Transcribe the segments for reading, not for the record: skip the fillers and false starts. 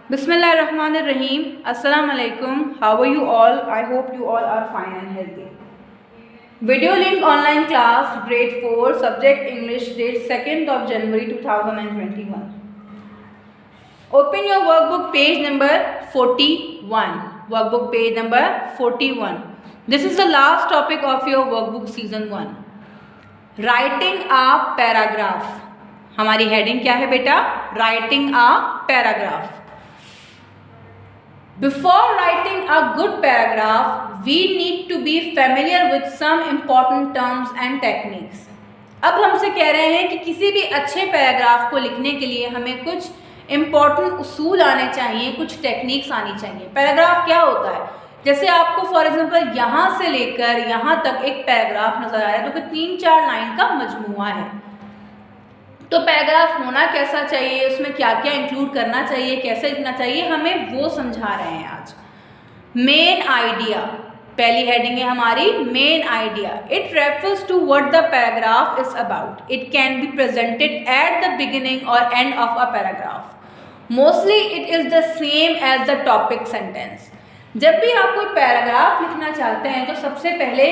Bismillahirrahmanirrahim. Assalamu alaikum. How are you all? I hope you all are fine and healthy. Video link online class grade 4 subject English date 2nd of January 2021. Open your workbook page number 41. Workbook page number 41. This is the last topic of your workbook season 1. Writing a paragraph. हमारी heading क्या है बेटा? Writing a paragraph. Before writing a good paragraph, we need to be familiar with some important terms and techniques. अब हमसे कह रहे हैं कि किसी भी अच्छे पैराग्राफ को लिखने के लिए हमें कुछ इम्पॉर्टेंट उसूल आने चाहिए, कुछ टेक्निक्स आनी चाहिए। पैराग्राफ क्या होता है? जैसे आपको फॉर एग्जांपल यहाँ से लेकर यहाँ तक एक पैराग्राफ नजर आ रहा है, तो 3-4 लाइन का मजमूआ है। तो पैराग्राफ होना कैसा चाहिए, उसमें क्या क्या इंक्लूड करना चाहिए, कैसे लिखना चाहिए, हमें वो समझा रहे हैं आज। मेन आइडिया, पहली हेडिंग है हमारी main idea. It refers to what the paragraph is about. It can be presented at the beginning और end of a paragraph. Mostly it is the same as the topic sentence. जब भी आप कोई paragraph लिखना चाहते हैं तो सबसे पहले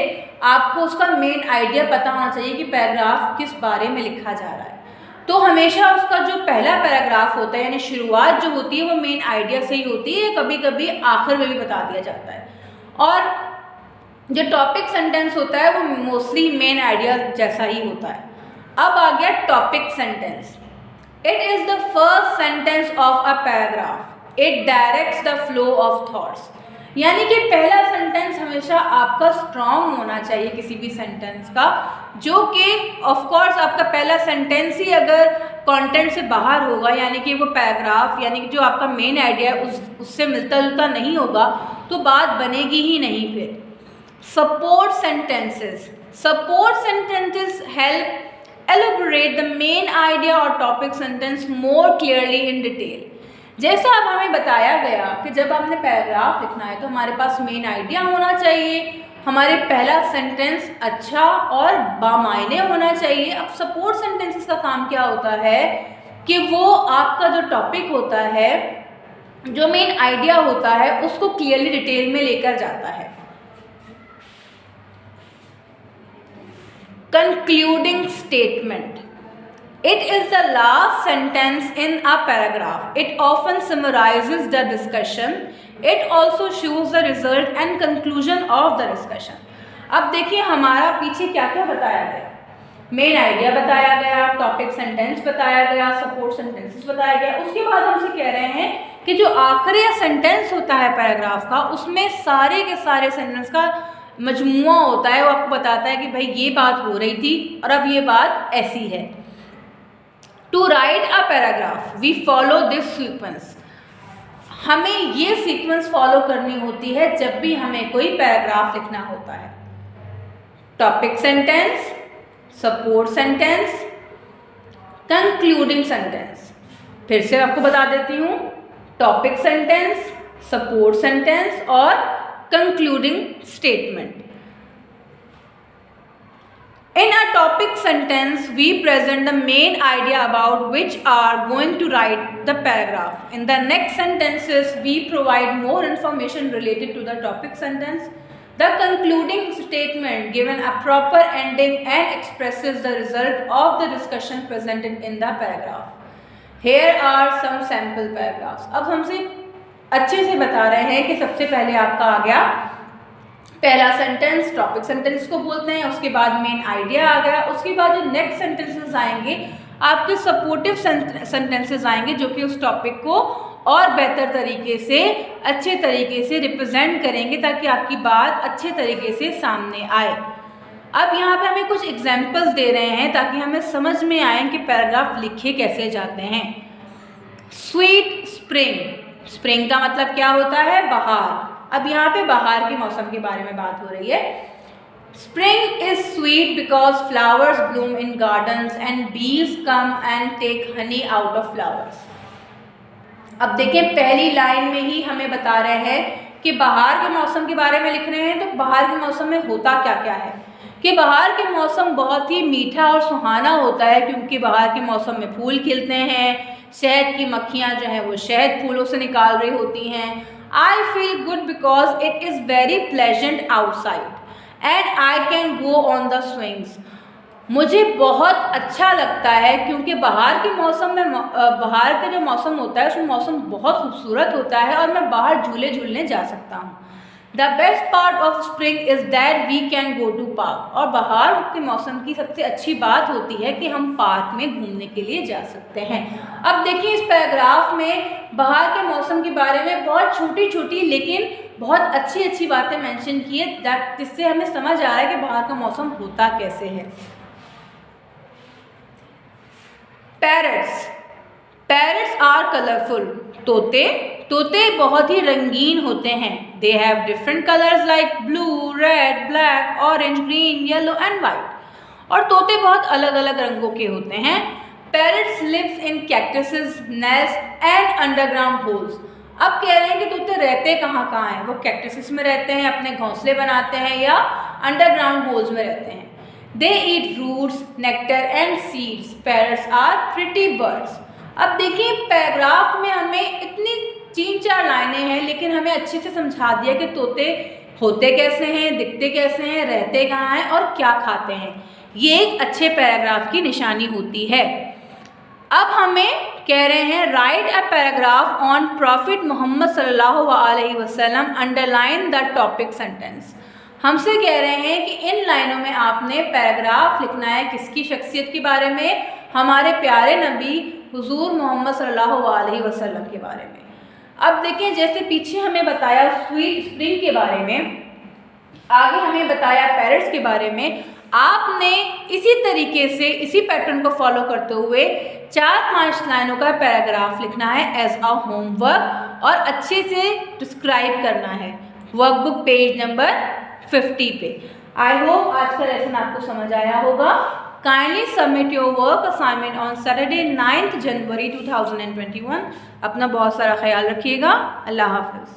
आपको उसका मेन आइडिया पता होना चाहिए कि पैराग्राफ किस बारे में लिखा जा रहा है। तो हमेशा उसका जो पहला पैराग्राफ होता है यानी शुरुआत जो होती है वो मेन आइडिया से ही होती है, कभी कभी आखिर में भी बता दिया जाता है। और जो टॉपिक सेंटेंस होता है वो मोस्टली मेन आइडिया जैसा ही होता है। अब आ गया topic sentence. It is the first sentence of a paragraph. It directs the flow of thoughts. यानी कि पहला सेंटेंस हमेशा आपका स्ट्रॉन्ग होना चाहिए किसी भी सेंटेंस का, जो कि ऑफ कोर्स आपका पहला सेंटेंस ही अगर कंटेंट से बाहर होगा, यानी कि वो पैराग्राफ यानी कि जो आपका मेन आइडिया है उससे मिलता जुलता नहीं होगा, तो बात बनेगी ही नहीं। फिर support sentences. Support sentences help elaborate the main idea और topic sentence more clearly in detail. जैसा अब हमें बताया गया कि जब हमने पैराग्राफ लिखना है तो हमारे पास मेन आइडिया होना चाहिए, हमारे पहला सेंटेंस अच्छा और बामायने होना चाहिए। अब सपोर्ट सेंटेंसेस का काम क्या होता है कि वो आपका जो टॉपिक होता है, जो मेन आइडिया होता है, उसको क्लियरली डिटेल में लेकर जाता है। Concluding statement. It is the last sentence in a paragraph. It often summarizes the discussion. It also shows the result and conclusion of the discussion. अब देखिए हमारा पीछे क्या क्या बताया गया। मेन आइडिया बताया गया, टॉपिक सेंटेंस बताया गया, सपोर्ट सेंटेंसेस बताया गया। उसके बाद हमसे कह रहे हैं कि जो आखिरी सेंटेंस होता है पैराग्राफ का, उसमें सारे के सारे सेंटेंस का मजमुआ होता है। वो आपको बताता है कि भाई ये बात हो रही थी और अब ये बात ऐसी है। To write a paragraph, we follow this sequence. हमें ये सीक्वेंस फॉलो करनी होती है जब भी हमें कोई पैराग्राफ लिखना होता है। Topic sentence, support sentence, concluding sentence. फिर से आपको बता देती हूँ, टॉपिक सेंटेंस, सपोर्ट सेंटेंस और concluding statement. In a topic sentence, we present the main idea about which are going to write the paragraph. In the next sentences, we provide more information related to the topic sentence. The concluding statement given a proper ending and expresses the result of the discussion presented in the paragraph. Here are some sample paragraphs. अब हमसे अच्छे से बता रहे हैं कि सबसे पहले आपका आ गया पहला सेंटेंस, टॉपिक सेंटेंस को बोलते हैं, उसके बाद मेन आइडिया आ गया, उसके बाद जो नेक्स्ट सेंटेंसेस आएंगे आपके सपोर्टिव सेंटेंसेस आएंगे जो कि उस टॉपिक को और बेहतर तरीके से, अच्छे तरीके से रिप्रेजेंट करेंगे ताकि आपकी बात अच्छे तरीके से सामने आए। अब यहाँ पे हमें कुछ एग्जाम्पल्स दे रहे हैं ताकि हमें समझ में आए कि पैराग्राफ लिखे कैसे जाते हैं। Sweet spring. स्प्रिंग का मतलब क्या होता है? बहार। अब यहाँ पे बाहर के मौसम के बारे में बात हो रही है। Spring is sweet because flowers bloom in gardens and bees come and take honey out of flowers. अब देखें पहली लाइन में ही हमें बता रहे हैं कि बाहर के मौसम के बारे में लिख रहे हैं। तो बाहर के मौसम में होता क्या क्या है कि बाहर के मौसम बहुत ही मीठा और सुहाना होता है, क्योंकि बाहर के मौसम में फूल खिलते हैं, शहद की मक्खियाँ जो हैं वो शहद फूलों से निकाल रही होती हैं। I feel good because it is very pleasant outside and I can go on the swings. मुझे बहुत अच्छा लगता है क्योंकि बाहर के मौसम में बाहर का जो मौसम होता है उसमें मौसम बहुत खूबसूरत होता है और मैं बाहर झूले झूलने जा सकता हूँ। The best part of spring is that we can go to park. और बाहर के मौसम की सबसे अच्छी बात होती है कि हम पार्क में घूमने के लिए जा सकते हैं। अब देखिए इस पैराग्राफ में बाहर के मौसम के बारे में बहुत छोटी छोटी लेकिन बहुत अच्छी अच्छी बातें मेंशन की है जिससे हमें समझ आ रहा है कि बाहर का मौसम होता कैसे है। Parrots, parrots are colourful. तोते बहुत ही रंगीन होते हैं। They have different colours like blue, red, black, orange, green, yellow and white. और तोते बहुत अलग अलग रंगों के होते हैं। Parrots lives in cactuses, nest and underground holes. अब कह रहे हैं कि तोते रहते कहाँ हैं। वो कैक्टसेस में रहते हैं, अपने घोंसले बनाते हैं या अंडरग्राउंड होल्स में रहते हैं। They eat roots, nectar and seeds. Parrots are pretty birds. अब देखिए पैराग्राफ में हमें इतनी 3-4 लाइनें हैं लेकिन हमें अच्छे से समझा दिया कि तोते होते कैसे हैं, दिखते कैसे हैं, रहते कहाँ हैं और क्या खाते हैं। ये एक अच्छे पैराग्राफ की निशानी होती है। अब हमें कह रहे हैं write a paragraph on prophet Muhammad सल्लल्लाहु अलैहि वसल्लम, अंडरलाइन द टॉपिक सेंटेंस। हमसे कह रहे हैं कि इन लाइनों में आपने पैराग्राफ लिखना है किसकी शख्सियत के बारे में, हमारे प्यारे नबी हुजूर मोहम्मद सल्लल्लाहु अलैहि वसल्लम के बारे में। अब देखें जैसे पीछे हमें बताया स्वीट स्प्रिंग के बारे में, आगे हमें बताया पैरट्स के बारे में। आपने इसी तरीके से इसी पैटर्न को फॉलो करते हुए 4-5 लाइनों का पैराग्राफ लिखना है एज अ होमवर्क और अच्छे से डिस्क्राइब करना है वर्कबुक पेज नंबर 50 पे। आई होप आज का लेसन आपको समझ आया होगा। Kindly submit your work assignment on Saturday 9 जनवरी 2021। अपना बहुत सारा ख्याल रखिएगा। अल्लाह हाफिज़।